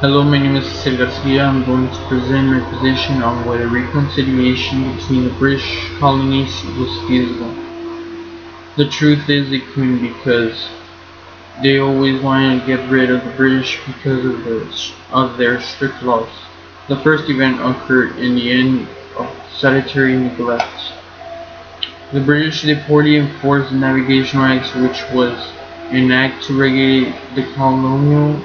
Hello, my name is Cecil Garcia. I'm going to present my position on whether reconciliation between the British colonies was feasible. The truth is it couldn't because they always wanted to get rid of the British because of their strict laws. The first event occurred in the end of salutary neglect. The British they poorly enforced the Navigational Act, which was an act to regulate the colonial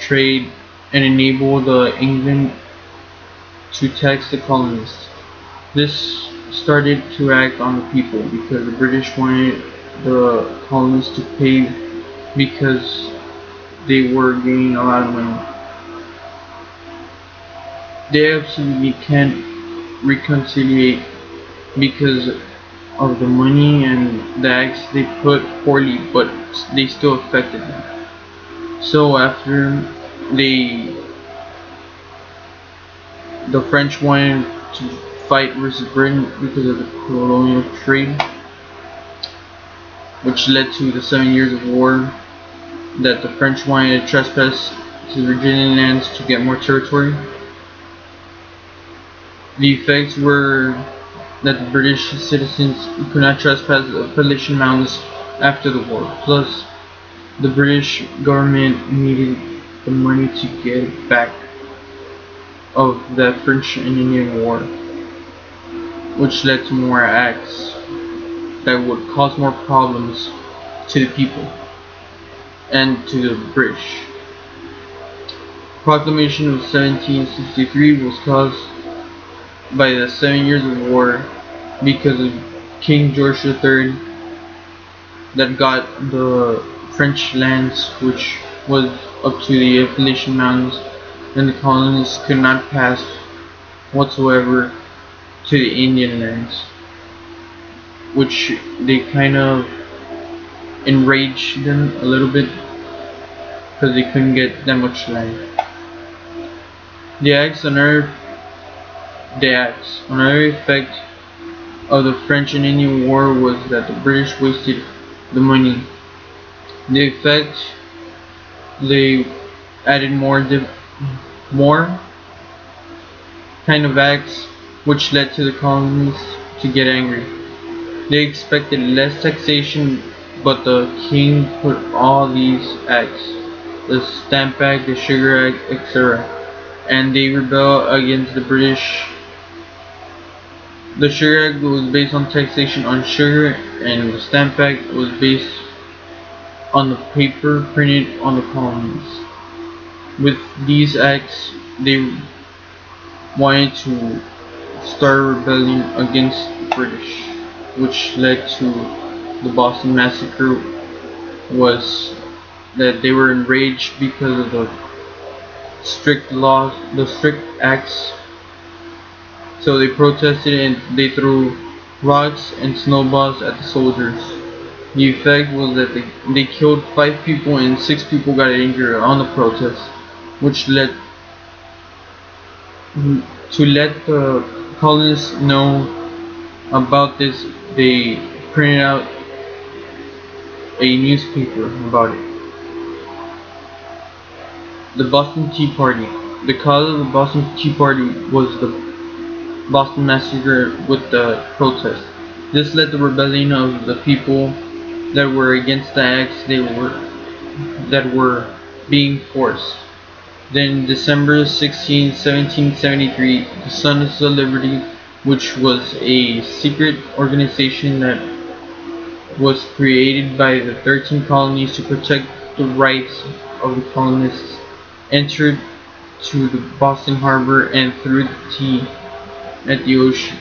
trade and enable the England to tax the colonists. This started to act on the people because the British wanted the colonists to pay because they were getting a lot of money. They absolutely can't reconcile because of the money and the acts they put poorly, but they still affected them. So after they the French wanted to fight versus Britain because of the colonial trade, which led to the 7 Years of War, that the French wanted to trespass to the Virginian lands to get more territory. The effects were that the British citizens could not trespass the Appalachian Mountains after the war. Plus, the British government needed the money to get back of the French and Indian War, which led to more acts that would cause more problems to the people and to the British. Proclamation of 1763 was caused by the 7 Years of War because of King George III that got the French lands, which was up to the Appalachian Mountains, and the colonists could not pass whatsoever to the Indian lands, which they kind of enraged them a little bit because they couldn't get that much land. The another effect of the French and Indian War was that the British wasted the money. The effect, they added more kind of acts, which led to the colonies to get angry. They expected less taxation, but the king put all these acts, the Stamp Act, the Sugar Act, etc., and they rebelled against the British. The Sugar Act was based on taxation on sugar, and the Stamp Act was based on the paper printed on the colonies. With these acts, they wanted to start a rebellion against the British, which led to the Boston Massacre. Was that they were enraged because of the strict laws, the strict acts. So they protested and they threw rocks and snowballs at the soldiers. The effect was that they killed 5 people and 6 people got injured on the protest, which led to let the colonists know about this. They printed out a newspaper about it. The Boston Tea Party. The cause of the Boston Tea Party was the Boston Massacre with the protest. This led to the rebellion of the people that were against the acts that were being forced. Then December 16, 1773, the Sons of Liberty, which was a secret organization that was created by the 13 colonies to protect the rights of the colonists, entered to the Boston Harbor and threw the tea at the ocean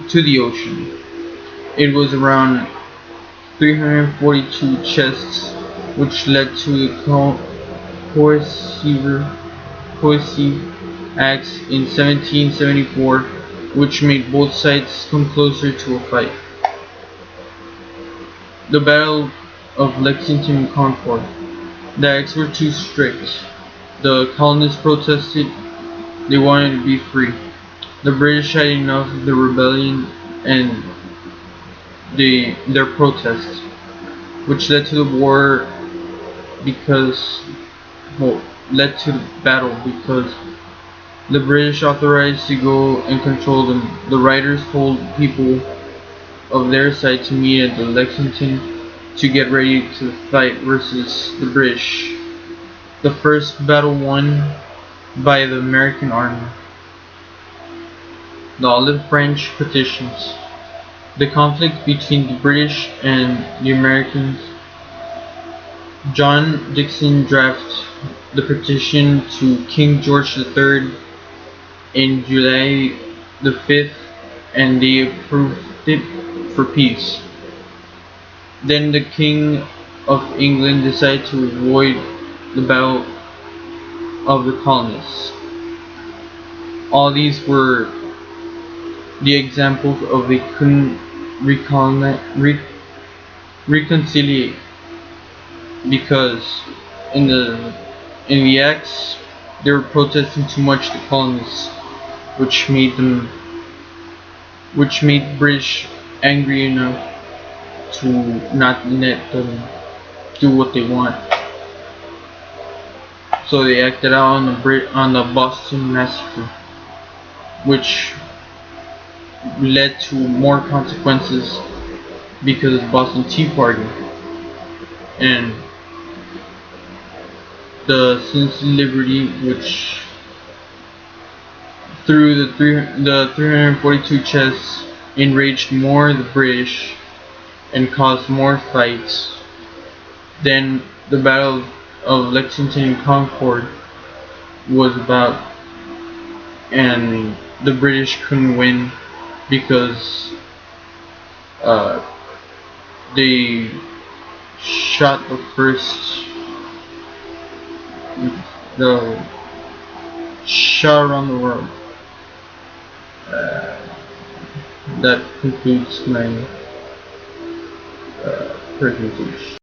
to the ocean. It was around 342 chests, which led to the Coercive Acts in 1774, which made both sides come closer to a fight. The Battle of Lexington and Concord. The acts were too strict. The colonists protested. They wanted to be free. The British had enough of the rebellion and their protests, which led to the war because, well, led to the battle because the British authorized to go and control them. The writers told people of their side to meet at the Lexington to get ready to fight versus the British. The first battle won by the American army. The Olive Branch Petitions. The conflict between the British and the Americans. John Dixon drafted the petition to King George III in July the 5th, and they approved it for peace. Then the King of England decided to avoid the battle of the colonists. All these were the examples of they couldn't reconciliate because in the acts they were protesting too much the colonists, which made British angry enough to not let them do what they want. So they acted out on the Boston Massacre, which led to more consequences because of the Boston Tea Party and the Sons of Liberty, which through the 342 chests enraged more the British and caused more fights. Then the Battle of Lexington and Concord was about, and the British couldn't win because they shot the shot around the world. That concludes my presentation.